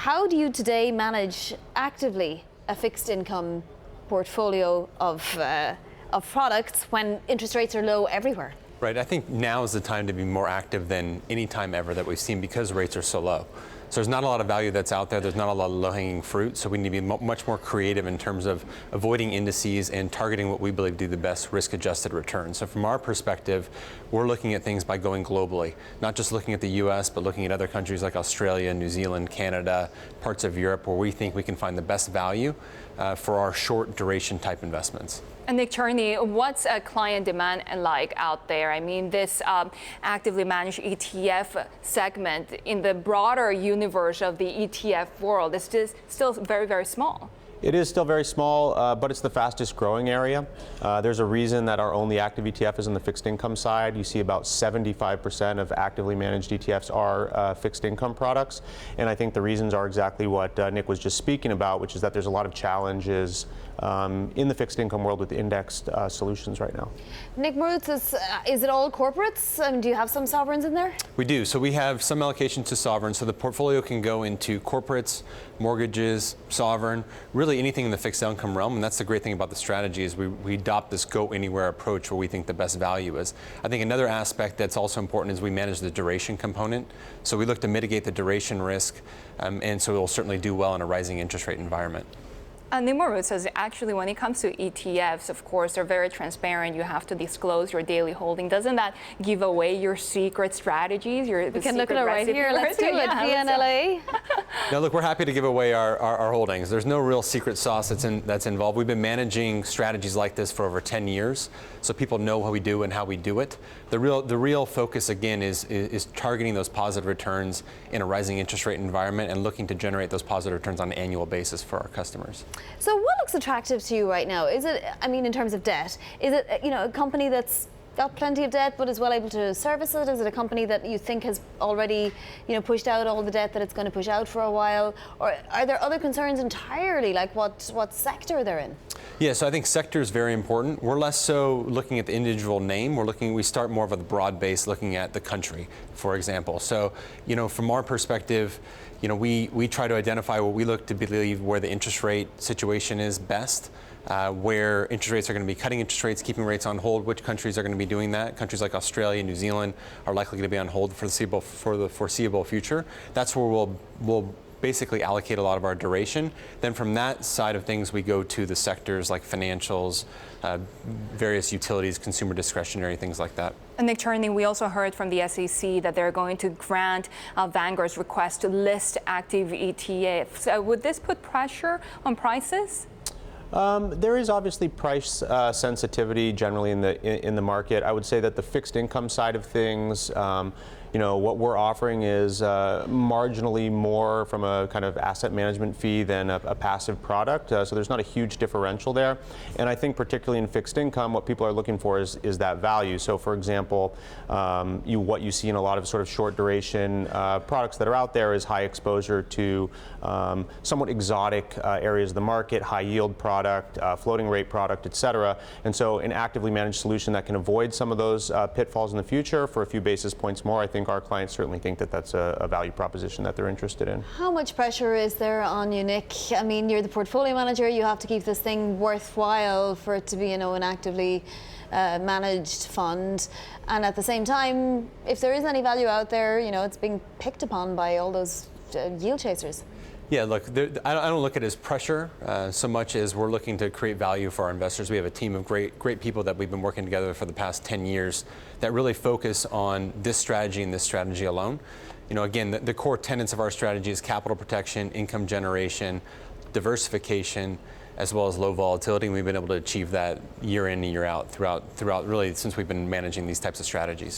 How do you today manage actively a fixed income portfolio of products when interest rates are low everywhere? Right, I think now is the time to be more active than any time ever that we've seen because rates are so low. So there's not a lot of value that's out there. There's not a lot of low-hanging fruit. So we need to be much more creative in terms of avoiding indices and targeting what we believe to be the best risk-adjusted return. So from our perspective, we're looking at things by going globally, not just looking at the U.S., but looking at other countries like Australia, New Zealand, Canada, parts of Europe, where we think we can find the best value for our short duration type investments. And Nick Cherney, what's client demand like out there? I mean, this actively managed ETF segment in the broader universe of the ETF world is still very, very small. It is still very small, but it's the fastest growing area. There's a reason that our only active ETF is on the fixed income side. You see about 75% of actively managed ETFs are fixed income products. And I think the reasons are exactly what Nick was just speaking about, which is that there's a lot of challenges in the fixed income world with indexed solutions right now. Nick Maroutsos, is it all corporates? Do you have some sovereigns in there? We do. So we have some allocation to sovereign. So the portfolio can go into corporates, mortgages, sovereign, really anything in the fixed income realm. And that's the great thing about the strategy is we adopt this go anywhere approach where we think the best value is. I think another aspect that's also important is we manage the duration component. So we look to mitigate the duration risk, and so it will certainly do well in a rising interest rate environment. Nick Maroutsos, actually, when it comes to ETFs, of course, they're very transparent. You have to disclose your daily holding. Doesn't that give away your secret strategies? We can look at it right here. Let's do it. PNLA. Now, look, we're happy to give away our holdings. There's no real secret sauce that's involved. We've been managing strategies like this for over 10 years, so people know what we do and how we do it. The real focus, again, is targeting those positive returns in a rising interest rate environment and looking to generate those positive returns on an annual basis for our customers. So what looks attractive to you right now? Is it, I mean, in terms of debt, is it, a company that's got plenty of debt but is well able to service it? Is it a company that you think has already, pushed out all the debt that it's going to push out for a while? Or are there other concerns entirely, like what sector they're in? Yeah, so I think sector is very important. We're less so looking at the individual name. We start more of a broad base looking at the country, for example. So, from our perspective, we try to identify what we look to believe where the interest rate situation is best, where interest rates are going to be cutting interest rates, keeping rates on hold, which countries are going to be doing that. Countries like Australia, New Zealand are likely going to be on hold for the foreseeable future. That's where we'll basically allocate a lot of our duration. Then from that side of things, we go to the sectors like financials, various utilities, consumer discretionary, things like that. And Nick Cherney, we also heard from the SEC that they're going to grant Vanguard's request to list active ETFs. Would this put pressure on prices? There is obviously price sensitivity generally in the market. I would say that the fixed income side of things, what we're offering is marginally more from a kind of asset management fee than a passive product. So there's not a huge differential there. And I think particularly in fixed income, what people are looking for is that value. So for example, what you see in a lot of sort of short duration products that are out there is high exposure to somewhat exotic areas of the market, high yield product, floating rate product, et cetera. And so an actively managed solution that can avoid some of those pitfalls in the future for a few basis points more, I think our clients certainly think that that's a value proposition that they're interested in. How much pressure is there on you, Nick? I mean, you're the portfolio manager. You have to keep this thing worthwhile for it to be, an actively managed fund. And at the same time, if there is any value out there, it's being picked upon by all those yield chasers. Yeah, look, I don't look at it as pressure so much as we're looking to create value for our investors. We have a team of great people that we've been working together for the past 10 years that really focus on this strategy and this strategy alone. Again, the core tenets of our strategy is capital protection, income generation, diversification, as well as low volatility. And we've been able to achieve that year in and year out throughout really since we've been managing these types of strategies.